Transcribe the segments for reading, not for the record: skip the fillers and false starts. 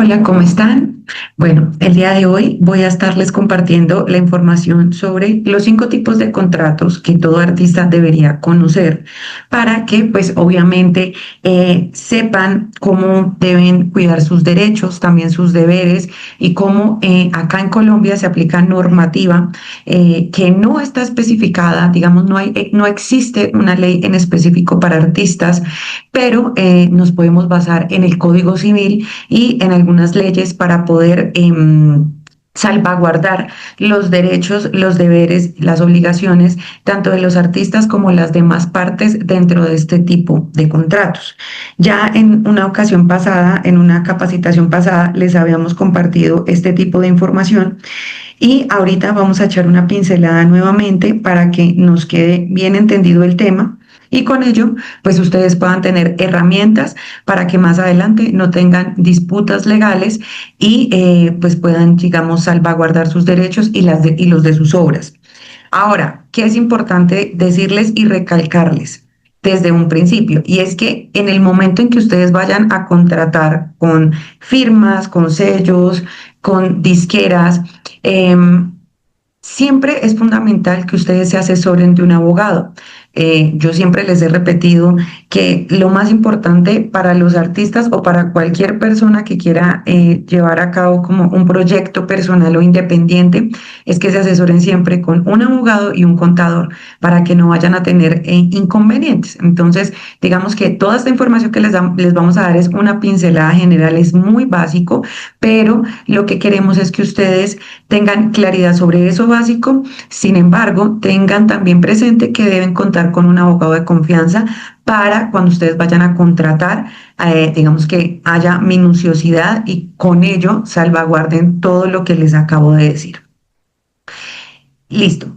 Hola, ¿cómo están? Bueno, el día de hoy voy a estarles compartiendo la información sobre los 5 tipos de contratos que todo artista debería conocer para que, pues, obviamente sepan cómo deben cuidar sus derechos, también sus deberes y cómo acá en Colombia se aplica normativa que no está especificada, digamos, no existe una ley en específico para artistas, pero nos podemos basar en el Código Civil y en algunas leyes para poder salvaguardar los derechos, los deberes, las obligaciones, tanto de los artistas como las demás partes dentro de este tipo de contratos. Ya en una ocasión pasada, en una capacitación pasada, les habíamos compartido este tipo de información y ahorita vamos a echar una pincelada nuevamente para que nos quede bien entendido el tema. Y con ello, pues ustedes puedan tener herramientas para que más adelante no tengan disputas legales y pues puedan, digamos, salvaguardar sus derechos y los de sus obras. Ahora, ¿qué es importante decirles y recalcarles desde un principio? Y es que en el momento en que ustedes vayan a contratar con firmas, con sellos, con disqueras, siempre es fundamental que ustedes se asesoren de un abogado. Yo siempre les he repetido que lo más importante para los artistas o para cualquier persona que quiera llevar a cabo como un proyecto personal o independiente es que se asesoren siempre con un abogado y un contador para que no vayan a tener inconvenientes. Entonces, digamos que toda esta información que les vamos a dar es una pincelada general, es muy básico, pero lo que queremos es que ustedes tengan claridad sobre eso básico. Sin embargo, tengan también presente que deben contar con un abogado de confianza para cuando ustedes vayan a contratar, digamos que haya minuciosidad y con ello salvaguarden todo lo que les acabo de decir. Listo.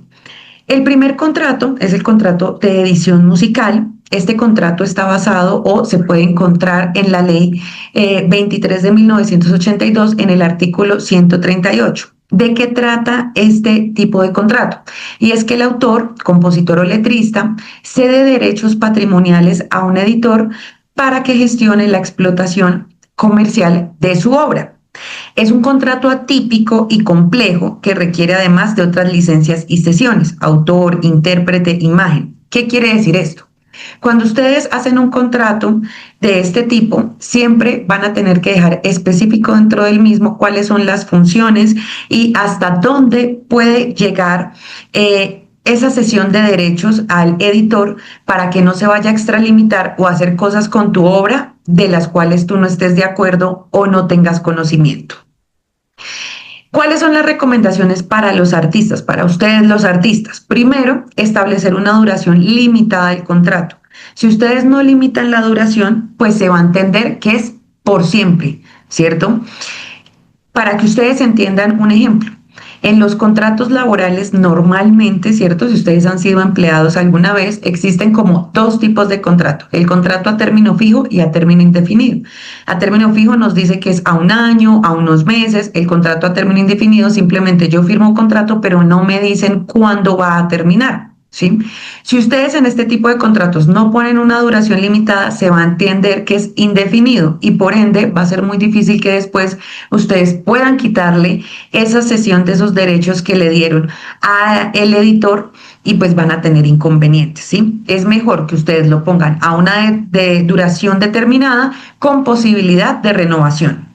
El primer contrato es el contrato de edición musical. Este contrato está basado o se puede encontrar en la ley 23 de 1982 en el artículo 138. ¿De qué trata este tipo de contrato? Y es que el autor, compositor o letrista cede derechos patrimoniales a un editor para que gestione la explotación comercial de su obra. Es un contrato atípico y complejo que requiere además de otras licencias y cesiones, autor, intérprete, imagen. ¿Qué quiere decir esto? Cuando ustedes hacen un contrato de este tipo, siempre van a tener que dejar específico dentro del mismo cuáles son las funciones y hasta dónde puede llegar esa cesión de derechos al editor para que no se vaya a extralimitar o hacer cosas con tu obra de las cuales tú no estés de acuerdo o no tengas conocimiento. ¿Cuáles son las recomendaciones para los artistas, para ustedes los artistas? Primero, establecer una duración limitada del contrato. Si ustedes no limitan la duración, pues se va a entender que es por siempre, ¿cierto? Para que ustedes entiendan un ejemplo. En los contratos laborales normalmente, ¿cierto? Si ustedes han sido empleados alguna vez, existen como 2 tipos de contrato. El contrato a término fijo y a término indefinido. A término fijo nos dice que es a un año, a unos meses. El contrato a término indefinido, simplemente yo firmo un contrato, pero no me dicen cuándo va a terminar. ¿Sí? Si ustedes en este tipo de contratos no ponen una duración limitada, se va a entender que es indefinido y por ende va a ser muy difícil que después ustedes puedan quitarle esa cesión de esos derechos que le dieron al editor y pues van a tener inconvenientes, ¿sí? Es mejor que ustedes lo pongan a una de duración determinada con posibilidad de renovación.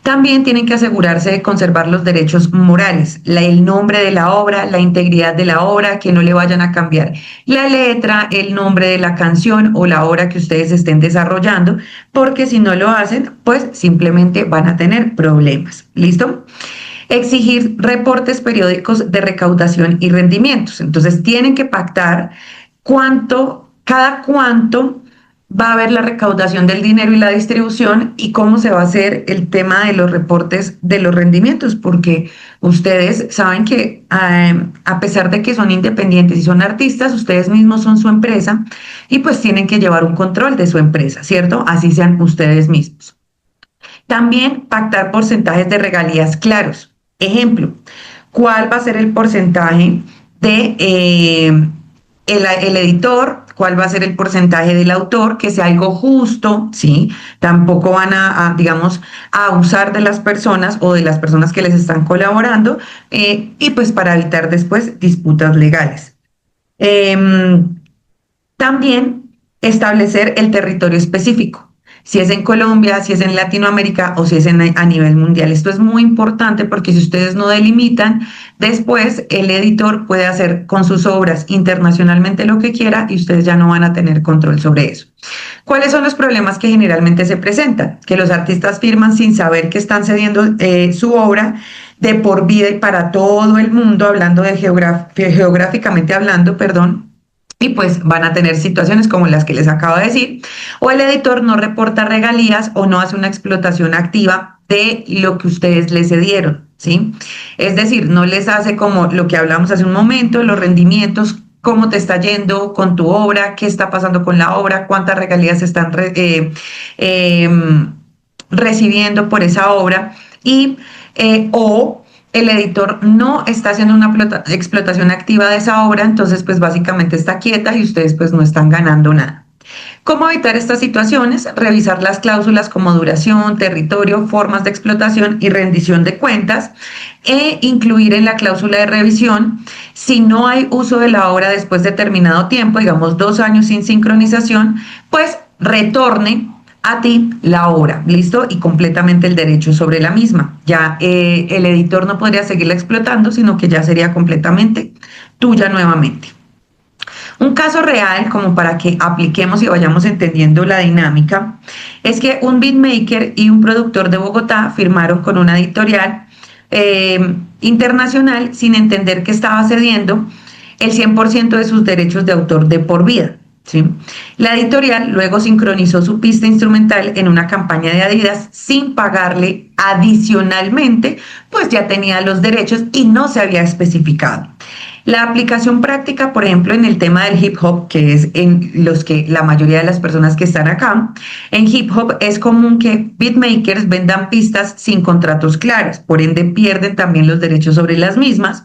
También tienen que asegurarse de conservar los derechos morales, el nombre de la obra, la integridad de la obra, que no le vayan a cambiar la letra, el nombre de la canción o la obra que ustedes estén desarrollando, porque si no lo hacen, pues simplemente van a tener problemas. ¿Listo? Exigir reportes periódicos de recaudación y rendimientos. Entonces tienen que pactar cada cuánto va a haber la recaudación del dinero y la distribución y cómo se va a hacer el tema de los reportes de los rendimientos, porque ustedes saben que a pesar de que son independientes y son artistas, ustedes mismos son su empresa y pues tienen que llevar un control de su empresa, ¿cierto? Así sean ustedes mismos. También pactar porcentajes de regalías claros. Ejemplo, ¿cuál va a ser el porcentaje de el editor cuál va a ser el porcentaje del autor, que sea algo justo, ¿sí? Tampoco van digamos, a abusar de las personas o de las personas que les están colaborando, y pues para evitar después disputas legales. Em, También establecer el territorio específico, si es en Colombia, si es en Latinoamérica o si es a nivel mundial. Esto es muy importante porque si ustedes no delimitan, después el editor puede hacer con sus obras internacionalmente lo que quiera y ustedes ya no van a tener control sobre eso. ¿Cuáles son los problemas que generalmente se presentan? Que los artistas firman sin saber que están cediendo su obra de por vida y para todo el mundo, hablando de geográficamente hablando, perdón, y pues van a tener situaciones como las que les acabo de decir, o el editor no reporta regalías o no hace una explotación activa de lo que ustedes le cedieron, ¿sí? Es decir, no les hace como lo que hablamos hace un momento, los rendimientos, cómo te está yendo con tu obra, qué está pasando con la obra, cuántas regalías están recibiendo por esa obra y o el editor no está haciendo una explotación activa de esa obra, entonces pues básicamente está quieta y ustedes pues no están ganando nada. ¿Cómo evitar estas situaciones? Revisar las cláusulas como duración, territorio, formas de explotación y rendición de cuentas e incluir en la cláusula de revisión si no hay uso de la obra después de determinado tiempo, digamos 2 años sin sincronización, pues retorne a ti la obra, ¿listo? Y completamente el derecho sobre la misma. Ya el editor no podría seguirla explotando, sino que ya sería completamente tuya nuevamente. Un caso real, como para que apliquemos y vayamos entendiendo la dinámica, es que un beatmaker y un productor de Bogotá firmaron con una editorial internacional sin entender que estaba cediendo el 100% de sus derechos de autor de por vida. ¿Sí? La editorial luego sincronizó su pista instrumental en una campaña de Adidas sin pagarle adicionalmente, pues ya tenía los derechos y no se había especificado. La aplicación práctica, por ejemplo, en el tema del hip hop, que es en los que la mayoría de las personas que están acá, en hip hop es común que beatmakers vendan pistas sin contratos claros, por ende pierden también los derechos sobre las mismas,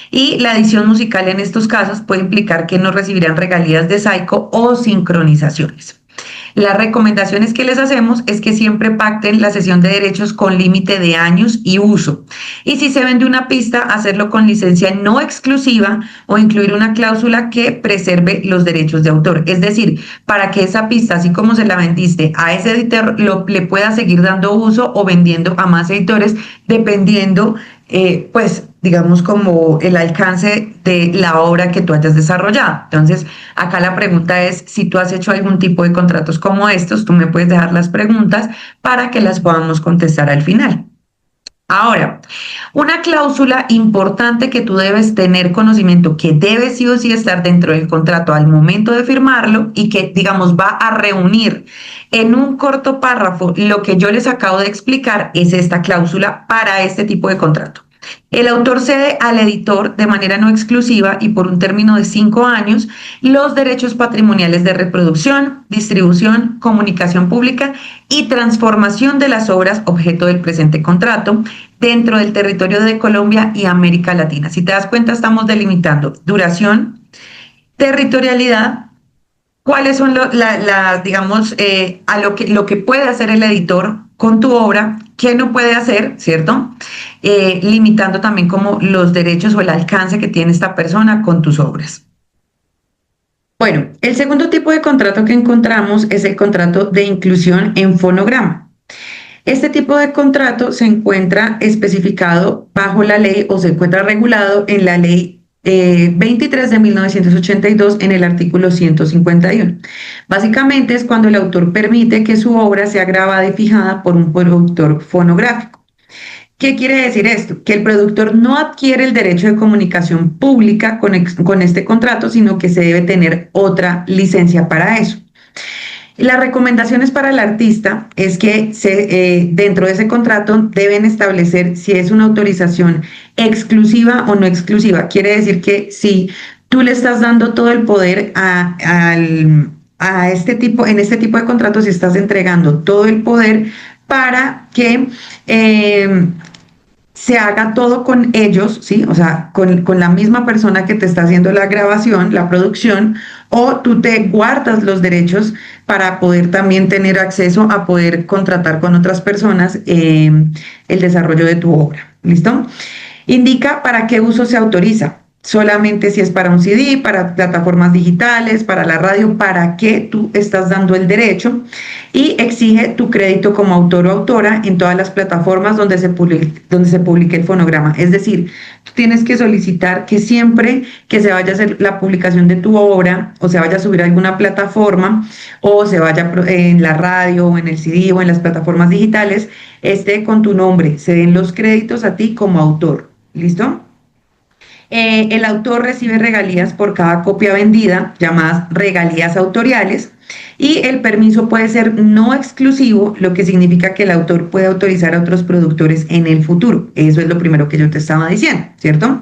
y la edición musical en estos casos puede implicar que no recibirán regalías de Saico o sincronizaciones. Las recomendaciones que les hacemos es que siempre pacten la cesión de derechos con límite de años y uso. Y si se vende una pista, hacerlo con licencia no exclusiva o incluir una cláusula que preserve los derechos de autor. Es decir, para que esa pista, así como se la vendiste a ese editor, le pueda seguir dando uso o vendiendo a más editores, dependiendo, pues, digamos, como el alcance de la obra que tú hayas desarrollado. Entonces, acá la pregunta es, si tú has hecho algún tipo de contratos como estos, tú me puedes dejar las preguntas para que las podamos contestar al final. Ahora, una cláusula importante que tú debes tener conocimiento, que debe sí o sí estar dentro del contrato al momento de firmarlo y que, digamos, va a reunir en un corto párrafo lo que yo les acabo de explicar, es esta cláusula para este tipo de contrato. El autor cede al editor de manera no exclusiva y por un término de 5 años los derechos patrimoniales de reproducción, distribución, comunicación pública y transformación de las obras objeto del presente contrato dentro del territorio de Colombia y América Latina. Si te das cuenta, estamos delimitando duración, territorialidad, cuáles son digamos, a lo que puede hacer el editor con tu obra, qué no puede hacer, ¿cierto? Limitando también como los derechos o el alcance que tiene esta persona con tus obras. Bueno, el segundo tipo de contrato que encontramos es el contrato de inclusión en fonograma. Este tipo de contrato se encuentra especificado bajo la ley o se encuentra regulado en la ley 23 de 1982 en el artículo 151. Básicamente es cuando el autor permite que su obra sea grabada y fijada por un productor fonográfico. ¿Qué quiere decir esto? Que el productor no adquiere el derecho de comunicación pública con este contrato, sino que se debe tener otra licencia para eso. Las recomendaciones para el artista es que dentro de ese contrato deben establecer si es una autorización exclusiva o no exclusiva. Quiere decir que si tú le estás dando todo el poder en este tipo de contratos, si estás entregando todo el poder para que se haga todo con ellos, ¿sí? O sea, con la misma persona que te está haciendo la grabación, la producción, o tú te guardas los derechos para poder también tener acceso a poder contratar con otras personas el desarrollo de tu obra. ¿Listo? Indica para qué uso se autoriza. Solamente si es para un CD, para plataformas digitales, para la radio, para qué tú estás dando el derecho, y exige tu crédito como autor o autora en todas las plataformas donde se publique el fonograma. Es decir, tú tienes que solicitar que siempre que se vaya a hacer la publicación de tu obra o se vaya a subir a alguna plataforma o se vaya en la radio o en el CD o en las plataformas digitales, esté con tu nombre, se den los créditos a ti como autor. ¿Listo? El autor recibe regalías por cada copia vendida, llamadas regalías autoriales, y el permiso puede ser no exclusivo, lo que significa que el autor puede autorizar a otros productores en el futuro. Eso es lo primero que yo te estaba diciendo, ¿cierto?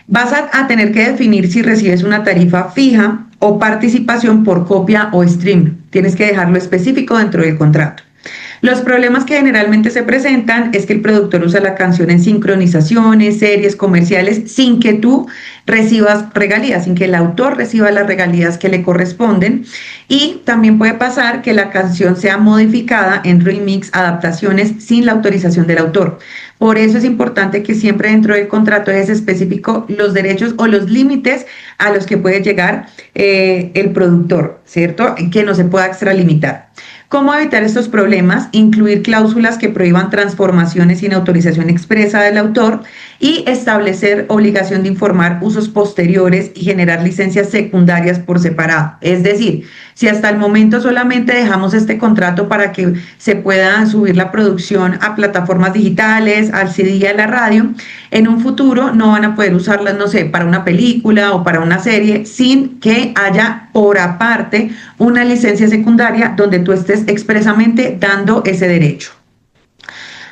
Vas a tener que definir si recibes una tarifa fija o participación por copia o stream. Tienes que dejarlo específico dentro del contrato. Los problemas que generalmente se presentan es que el productor usa la canción en sincronizaciones, series, comerciales, sin que tú recibas regalías, sin que el autor reciba las regalías que le corresponden. Y también puede pasar que la canción sea modificada en remix, adaptaciones, sin la autorización del autor. Por eso es importante que siempre dentro del contrato es específico los derechos o los límites a los que puede llegar el productor, ¿cierto? Que no se pueda extralimitar. ¿Cómo evitar estos problemas? Incluir cláusulas que prohíban transformaciones sin autorización expresa del autor y establecer obligación de informar usos posteriores y generar licencias secundarias por separado. Es decir, si hasta el momento solamente dejamos este contrato para que se pueda subir la producción a plataformas digitales, al CD y a la radio, en un futuro no van a poder usarlas, no sé, para una película o para una serie sin que haya por aparte una licencia secundaria donde tú estés expresamente dando ese derecho.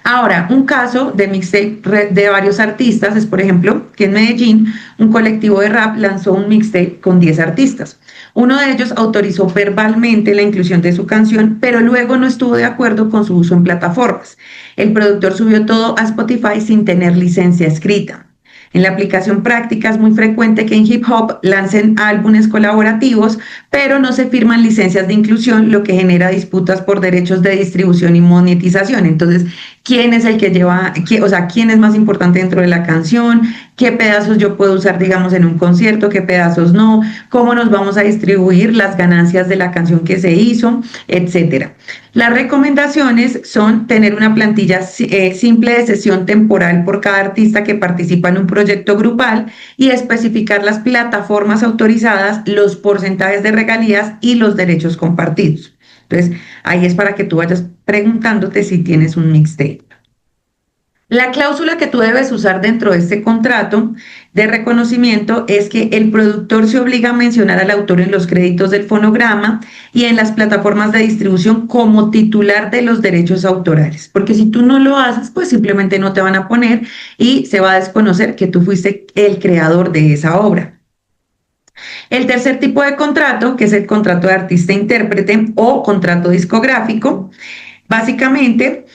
Ahora, un caso de mixtape de varios artistas es, por ejemplo, que en Medellín un colectivo de rap lanzó un mixtape con 10 artistas. Uno de ellos autorizó verbalmente la inclusión de su canción, pero luego no estuvo de acuerdo con su uso en plataformas. El productor subió todo a Spotify sin tener licencia escrita. En la aplicación práctica es muy frecuente que en hip hop lancen álbumes colaborativos, pero no se firman licencias de inclusión, lo que genera disputas por derechos de distribución y monetización. Entonces, ¿quién es el que lleva, o sea, quién es más importante dentro de la canción? ¿Qué pedazos yo puedo usar, digamos, en un concierto? ¿Qué pedazos no? ¿Cómo nos vamos a distribuir las ganancias de la canción que se hizo? Etcétera. Las recomendaciones son tener una plantilla simple de sesión temporal por cada artista que participa en un proyecto grupal y especificar las plataformas autorizadas, los porcentajes de regalías y los derechos compartidos. Entonces, ahí es para que tú vayas preguntándote si tienes un mixtape. La cláusula que tú debes usar dentro de este contrato de reconocimiento es que el productor se obliga a mencionar al autor en los créditos del fonograma y en las plataformas de distribución como titular de los derechos autorales. Porque si tú no lo haces, pues simplemente no te van a poner y se va a desconocer que tú fuiste el creador de esa obra. El tercer tipo de contrato, que es el contrato de artista-intérprete o contrato discográfico, básicamente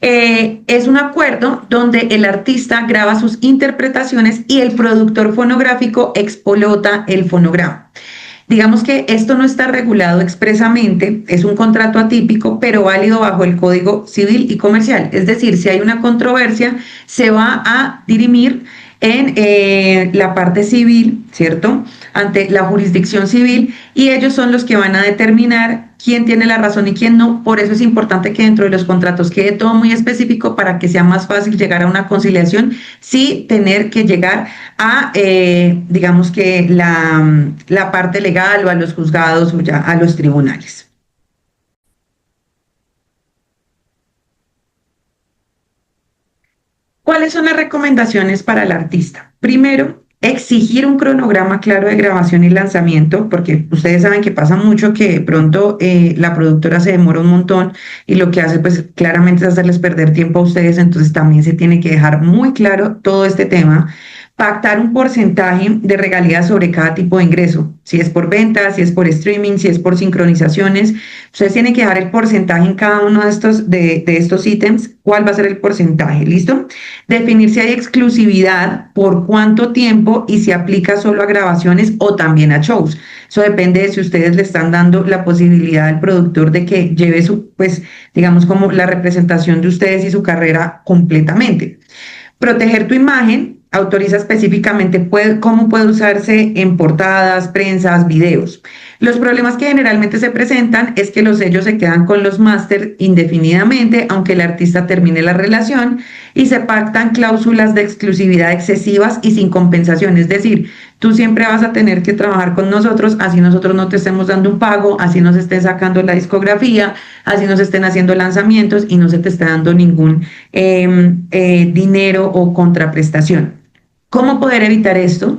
es un acuerdo donde el artista graba sus interpretaciones y el productor fonográfico explota el fonograma. Digamos que esto no está regulado expresamente, es un contrato atípico, pero válido bajo el Código Civil y Comercial. Es decir, si hay una controversia, se va a dirimir en la parte civil, ¿cierto? Ante la jurisdicción civil, y ellos son los que van a determinar quién tiene la razón y quién no. Por eso es importante que dentro de los contratos quede todo muy específico para que sea más fácil llegar a una conciliación sin tener que llegar a, digamos que la parte legal o a los juzgados o ya a los tribunales. ¿Cuáles son las recomendaciones para el artista? Primero, exigir un cronograma claro de grabación y lanzamiento, porque ustedes saben que pasa mucho que de pronto la productora se demora un montón y lo que hace pues claramente es hacerles perder tiempo a ustedes, entonces también se tiene que dejar muy claro todo este tema pactar un porcentaje de regalías sobre cada tipo de ingreso, si es por ventas, si es por streaming, si es por sincronizaciones. Ustedes tienen que dejar el porcentaje en cada uno de estos ítems, cuál va a ser el porcentaje, ¿listo? Definir si hay exclusividad, por cuánto tiempo y si aplica solo a grabaciones o también a shows. Eso depende de si ustedes le están dando la posibilidad al productor de que lleve su, pues, digamos, como la representación de ustedes y su carrera completamente. Proteger tu imagen autoriza específicamente cómo puede usarse en portadas, prensas, videos. Los problemas que generalmente se presentan es que los sellos se quedan con los máster indefinidamente, aunque el artista termine la relación, y se pactan cláusulas de exclusividad excesivas y sin compensación. Es decir, tú siempre vas a tener que trabajar con nosotros, así nosotros no te estemos dando un pago, así nos estén sacando la discografía, así nos estén haciendo lanzamientos y no se te está dando ningún dinero o contraprestación. ¿Cómo poder evitar esto?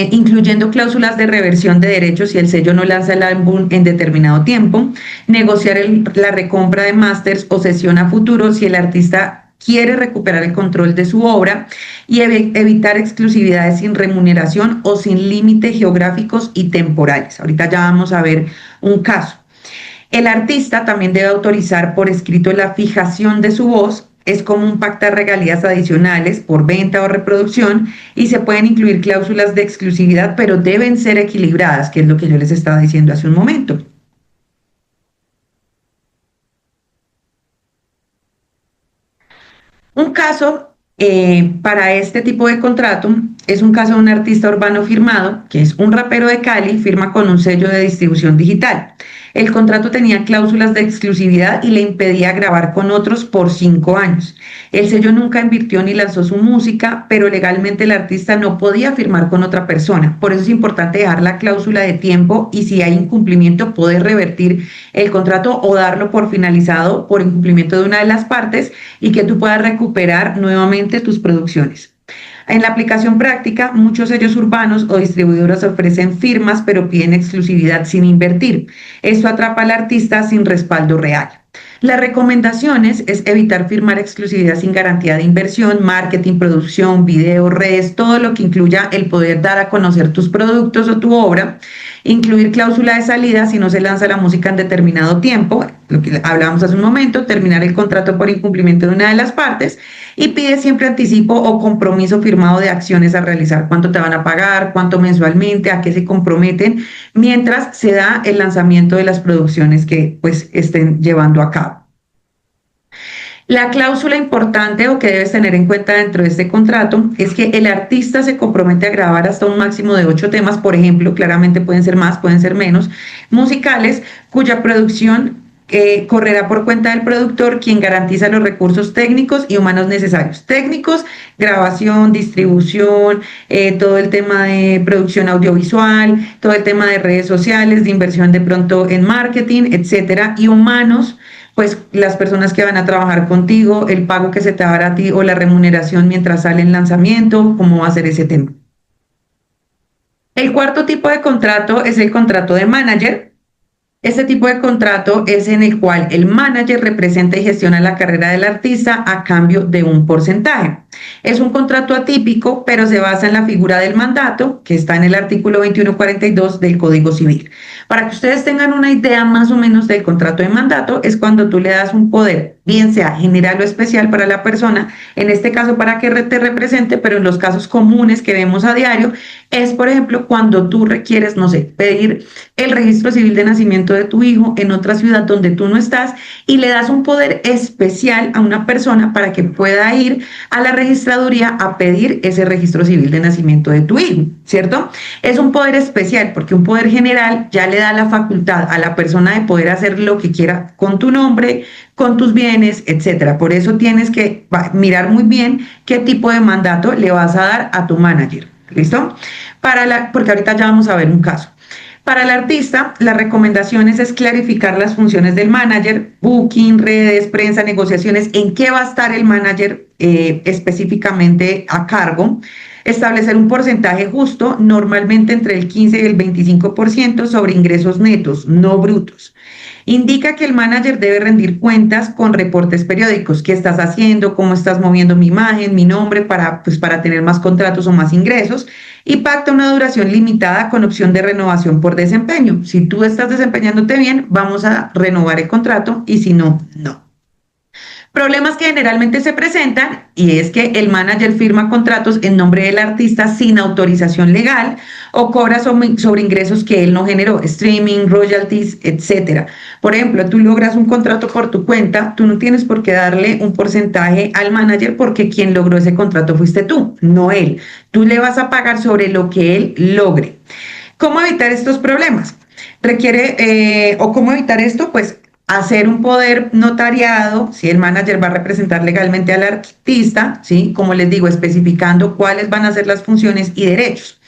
Incluyendo cláusulas de reversión de derechos si el sello no lanza el álbum en determinado tiempo, negociar la recompra de másters o sesión a futuro si el artista quiere recuperar el control de su obra y evitar exclusividades sin remuneración o sin límites geográficos y temporales. Ahorita ya vamos a ver un caso. El artista también debe autorizar por escrito la fijación de su voz. Es común pactar regalías adicionales por venta o reproducción y se pueden incluir cláusulas de exclusividad, pero deben ser equilibradas, que es lo que yo les estaba diciendo hace un momento. Un caso para este tipo de contrato es un caso de un artista urbano firmado, que es un rapero de Cali, firma con un sello de distribución digital. El contrato tenía cláusulas de exclusividad y le impedía grabar con otros por 5 años. El sello nunca invirtió ni lanzó su música, pero legalmente el artista no podía firmar con otra persona. Por eso es importante dejar la cláusula de tiempo y si hay incumplimiento poder revertir el contrato o darlo por finalizado por incumplimiento de una de las partes y que tú puedas recuperar nuevamente tus producciones. En la aplicación práctica, muchos sellos urbanos o distribuidores ofrecen firmas, pero piden exclusividad sin invertir. Esto atrapa al artista sin respaldo real. Las recomendaciones es evitar firmar exclusividad sin garantía de inversión, marketing, producción, video, redes, todo lo que incluya el poder dar a conocer tus productos o tu obra, incluir cláusula de salida si no se lanza la música en determinado tiempo, lo que hablábamos hace un momento, terminar el contrato por incumplimiento de una de las partes y pide siempre anticipo o compromiso firmado de acciones a realizar, cuánto te van a pagar, cuánto mensualmente, a qué se comprometen, mientras se da el lanzamiento de las producciones que pues estén llevando a cabo. La cláusula importante o que debes tener en cuenta dentro de este contrato es que el artista se compromete a grabar hasta un máximo de 8 temas, por ejemplo, claramente pueden ser más, pueden ser menos, musicales, cuya producción correrá por cuenta del productor, quien garantiza los recursos técnicos y humanos necesarios. Técnicos, grabación, distribución, todo el tema de producción audiovisual, todo el tema de redes sociales, de inversión de pronto en marketing, etcétera, y humanos, pues las personas que van a trabajar contigo, el pago que se te dará a ti o la remuneración mientras sale el lanzamiento, cómo va a ser ese tema. El cuarto tipo de contrato es el contrato de manager. Este tipo de contrato es en el cual el manager representa y gestiona la carrera del artista a cambio de un porcentaje. Es un contrato atípico, pero se basa en la figura del mandato, que está en el artículo 2142 del Código Civil. Para que ustedes tengan una idea más o menos del contrato de mandato, es cuando tú le das un poder, bien sea general o especial para la persona, en este caso para que te represente, pero en los casos comunes que vemos a diario, es por ejemplo cuando tú requieres, no sé, pedir el registro civil de nacimiento de tu hijo en otra ciudad donde tú no estás y le das un poder especial a una persona para que pueda ir a la registraduría a pedir ese registro civil de nacimiento de tu hijo, ¿cierto? Es un poder especial porque un poder general ya le da la facultad a la persona de poder hacer lo que quiera con tu nombre, con tus bienes, etcétera. Por eso tienes que mirar muy bien qué tipo de mandato le vas a dar a tu manager, ¿listo? Porque ahorita ya vamos a ver un caso. Para el artista, las recomendaciones es clarificar las funciones del manager, booking, redes, prensa, negociaciones, en qué va a estar el manager específicamente a cargo, establecer un porcentaje justo, normalmente entre el 15 y el 25% sobre ingresos netos, no brutos. Indica que el manager debe rendir cuentas con reportes periódicos. ¿Qué estás haciendo? ¿Cómo estás moviendo mi imagen, mi nombre para tener más contratos o más ingresos? Y pacta una duración limitada con opción de renovación por desempeño. Si tú estás desempeñándote bien, vamos a renovar el contrato y si no, no. Problemas que generalmente se presentan y es que el manager firma contratos en nombre del artista sin autorización legal o cobra sobre ingresos que él no generó, streaming, royalties, etcétera. Por ejemplo, tú logras un contrato por tu cuenta, tú no tienes por qué darle un porcentaje al manager porque quien logró ese contrato fuiste tú, no él. Tú le vas a pagar sobre lo que él logre. ¿Cómo evitar estos problemas? ¿Cómo evitar esto? Pues hacer un poder notariado, si el manager va a representar legalmente al artista, ¿sí? Como les digo, especificando cuáles van a ser las funciones y derechos.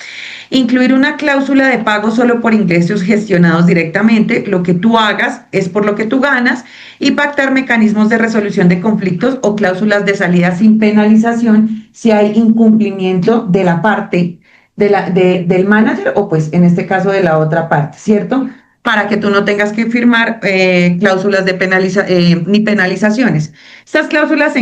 Incluir una cláusula de pago solo por ingresos gestionados directamente, lo que tú hagas es por lo que tú ganas, y pactar mecanismos de resolución de conflictos o cláusulas de salida sin penalización si hay incumplimiento de la parte del manager o pues en este caso de la otra parte, ¿cierto? Para que tú no tengas que firmar cláusulas de ni penalizaciones. Las cláusulas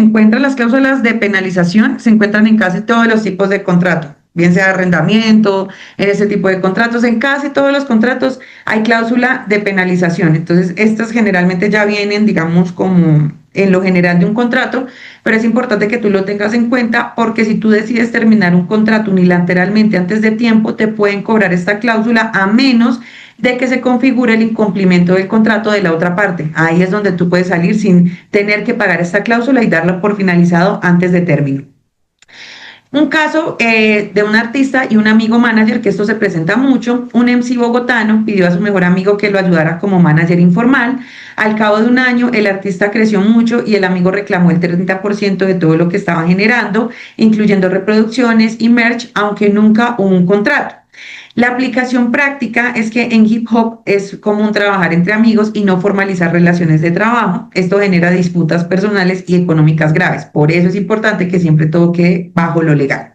de penalización se encuentran en casi todos los tipos de contrato, bien sea arrendamiento, en ese tipo de contratos, en casi todos los contratos hay cláusula de penalización. Entonces, estas generalmente ya vienen, digamos, como en lo general de un contrato, pero es importante que tú lo tengas en cuenta porque si tú decides terminar un contrato unilateralmente antes de tiempo, te pueden cobrar esta cláusula a menos de que se configure el incumplimiento del contrato de la otra parte. Ahí es donde tú puedes salir sin tener que pagar esta cláusula y darla por finalizado antes de término. Un caso de un artista y un amigo manager, que esto se presenta mucho, un MC bogotano pidió a su mejor amigo que lo ayudara como manager informal. Al cabo de un año, el artista creció mucho y el amigo reclamó el 30% de todo lo que estaba generando, incluyendo reproducciones y merch, aunque nunca hubo un contrato. La aplicación práctica es que en hip hop es común trabajar entre amigos y no formalizar relaciones de trabajo. Esto genera disputas personales y económicas graves. Por eso es importante que siempre todo quede bajo lo legal.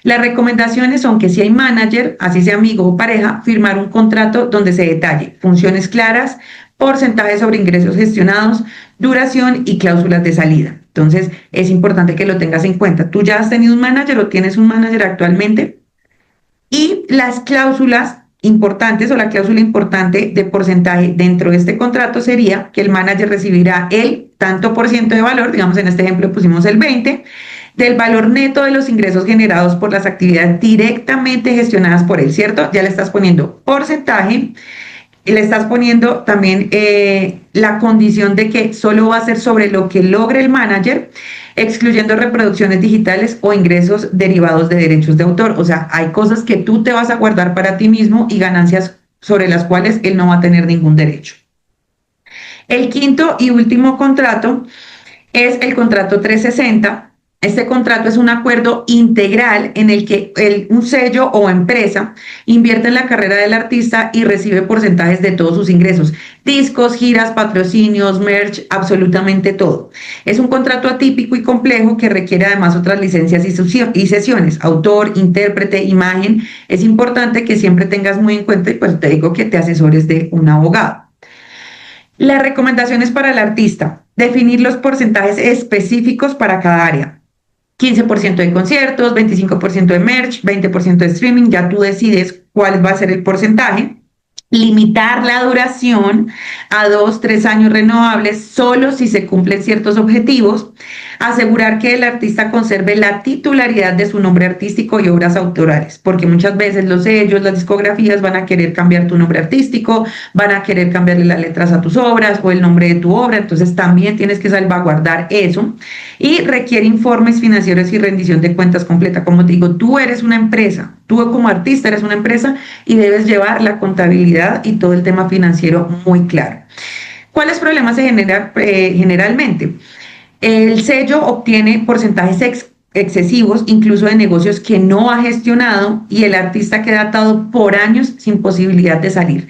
Las recomendaciones son que si hay manager, así sea amigo o pareja, firmar un contrato donde se detalle funciones claras, porcentajes sobre ingresos gestionados, duración y cláusulas de salida. Entonces, es importante que lo tengas en cuenta. ¿Tú ya has tenido un manager o tienes un manager actualmente? Y las cláusulas importantes o la cláusula importante de porcentaje dentro de este contrato sería que el manager recibirá el tanto por ciento de valor, digamos en este ejemplo pusimos el 20, del valor neto de los ingresos generados por las actividades directamente gestionadas por él, ¿cierto? Ya le estás poniendo porcentaje y le estás poniendo también la condición de que solo va a ser sobre lo que logre el manager, excluyendo reproducciones digitales o ingresos derivados de derechos de autor. O sea, hay cosas que tú te vas a guardar para ti mismo y ganancias sobre las cuales él no va a tener ningún derecho. El quinto y último contrato es el contrato 360. Este contrato es un acuerdo integral en el que un sello o empresa invierte en la carrera del artista y recibe porcentajes de todos sus ingresos, discos, giras, patrocinios, merch, absolutamente todo. Es un contrato atípico y complejo que requiere además otras licencias y sesiones, autor, intérprete, imagen. Es importante que siempre tengas muy en cuenta y pues te digo que te asesores de un abogado. Las recomendaciones para el artista: definir los porcentajes específicos para cada área. 15% de conciertos, 25% de merch, 20% de streaming, ya tú decides cuál va a ser el porcentaje. Limitar la duración a 2, 3 años renovables solo si se cumplen ciertos objetivos. Asegurar que el artista conserve la titularidad de su nombre artístico y obras autorales, porque muchas veces los sellos, las discografías van a querer cambiar tu nombre artístico, van a querer cambiarle las letras a tus obras o el nombre de tu obra, entonces también tienes que salvaguardar eso. Y requiere informes financieros y rendición de cuentas completa. Como te digo, tú eres una empresa, tú como artista eres una empresa y debes llevar la contabilidad y todo el tema financiero muy claro. ¿Cuáles problemas se generan generalmente? El sello obtiene porcentajes excesivos, incluso de negocios que no ha gestionado, y el artista queda atado por años sin posibilidad de salir.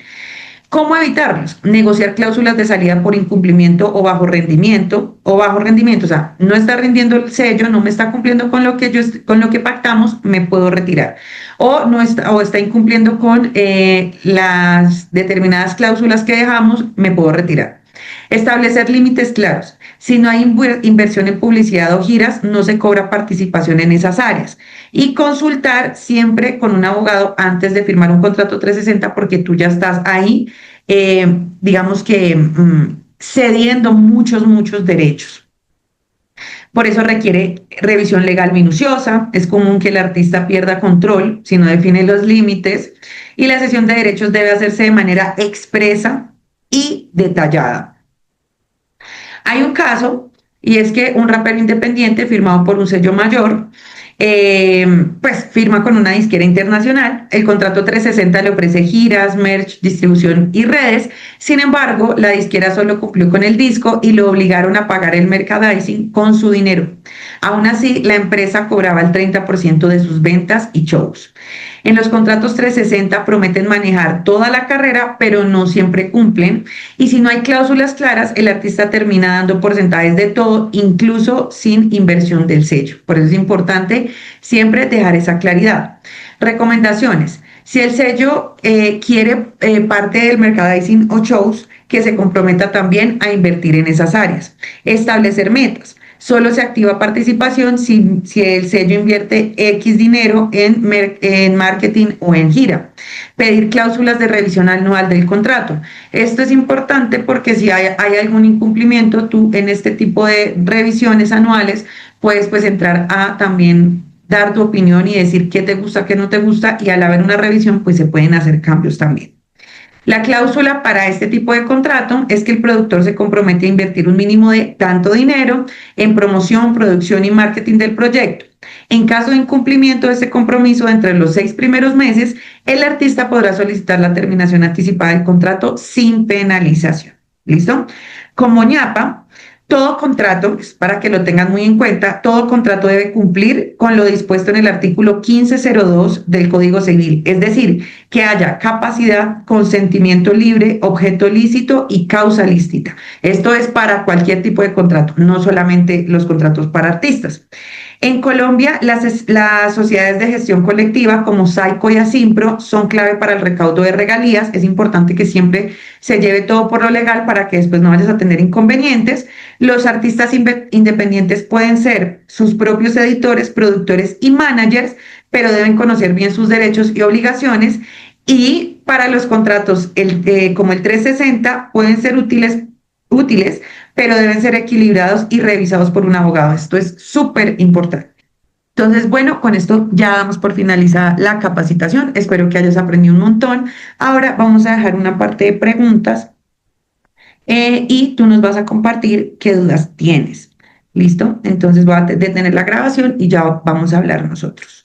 ¿Cómo evitarlos? Negociar cláusulas de salida por incumplimiento o bajo rendimiento, o sea, no está rindiendo el sello, no me está cumpliendo con lo que con lo que pactamos, me puedo retirar. O está incumpliendo con las determinadas cláusulas que dejamos, me puedo retirar. Establecer límites claros. Si no hay inversión en publicidad o giras, no se cobra participación en esas áreas. Y consultar siempre con un abogado antes de firmar un contrato 360 porque tú ya estás ahí, digamos que cediendo muchos derechos. Por eso requiere revisión legal minuciosa. Es común que el artista pierda control si no define los límites. Y la cesión de derechos debe hacerse de manera expresa y detallada. Hay un caso, y es que un rapero independiente firmado por un sello mayor, pues firma con una disquera internacional. El contrato 360 le ofrece giras, merch, distribución y redes. Sin embargo, la disquera solo cumplió con el disco y lo obligaron a pagar el merchandising con su dinero. Aún así, la empresa cobraba el 30% de sus ventas y shows. En los contratos 360 prometen manejar toda la carrera, pero no siempre cumplen. Y si no hay cláusulas claras, el artista termina dando porcentajes de todo, incluso sin inversión del sello. Por eso es importante siempre dejar esa claridad. Recomendaciones. Si el sello quiere parte del merchandising o shows, que se comprometa también a invertir en esas áreas. Establecer metas. Solo se activa participación si el sello invierte X dinero en marketing o en gira. Pedir cláusulas de revisión anual del contrato. Esto es importante porque si hay algún incumplimiento, tú en este tipo de revisiones anuales puedes pues entrar a también dar tu opinión y decir qué te gusta, qué no te gusta, y al haber una revisión pues se pueden hacer cambios también. La cláusula para este tipo de contrato es que el productor se compromete a invertir un mínimo de tanto dinero en promoción, producción y marketing del proyecto. En caso de incumplimiento de ese compromiso entre los 6 primeros meses, el artista podrá solicitar la terminación anticipada del contrato sin penalización. ¿Listo? Como ñapa, todo contrato, para que lo tengan muy en cuenta, todo contrato debe cumplir con lo dispuesto en el artículo 1502 del Código Civil, es decir, que haya capacidad, consentimiento libre, objeto lícito y causa lícita. Esto es para cualquier tipo de contrato, no solamente los contratos para artistas. En Colombia, las sociedades de gestión colectiva como SAICO y ASIMPRO son clave para el recaudo de regalías. Es importante que siempre se lleve todo por lo legal para que después no vayas a tener inconvenientes. Los artistas independientes pueden ser sus propios editores, productores y managers, pero deben conocer bien sus derechos y obligaciones. Y para los contratos como el 360 pueden ser útiles, pero deben ser equilibrados y revisados por un abogado. Esto es súper importante. Entonces, bueno, con esto ya damos por finalizada la capacitación. Espero que hayas aprendido un montón. Ahora vamos a dejar una parte de preguntas y tú nos vas a compartir qué dudas tienes. ¿Listo? Entonces voy a detener la grabación y ya vamos a hablar nosotros.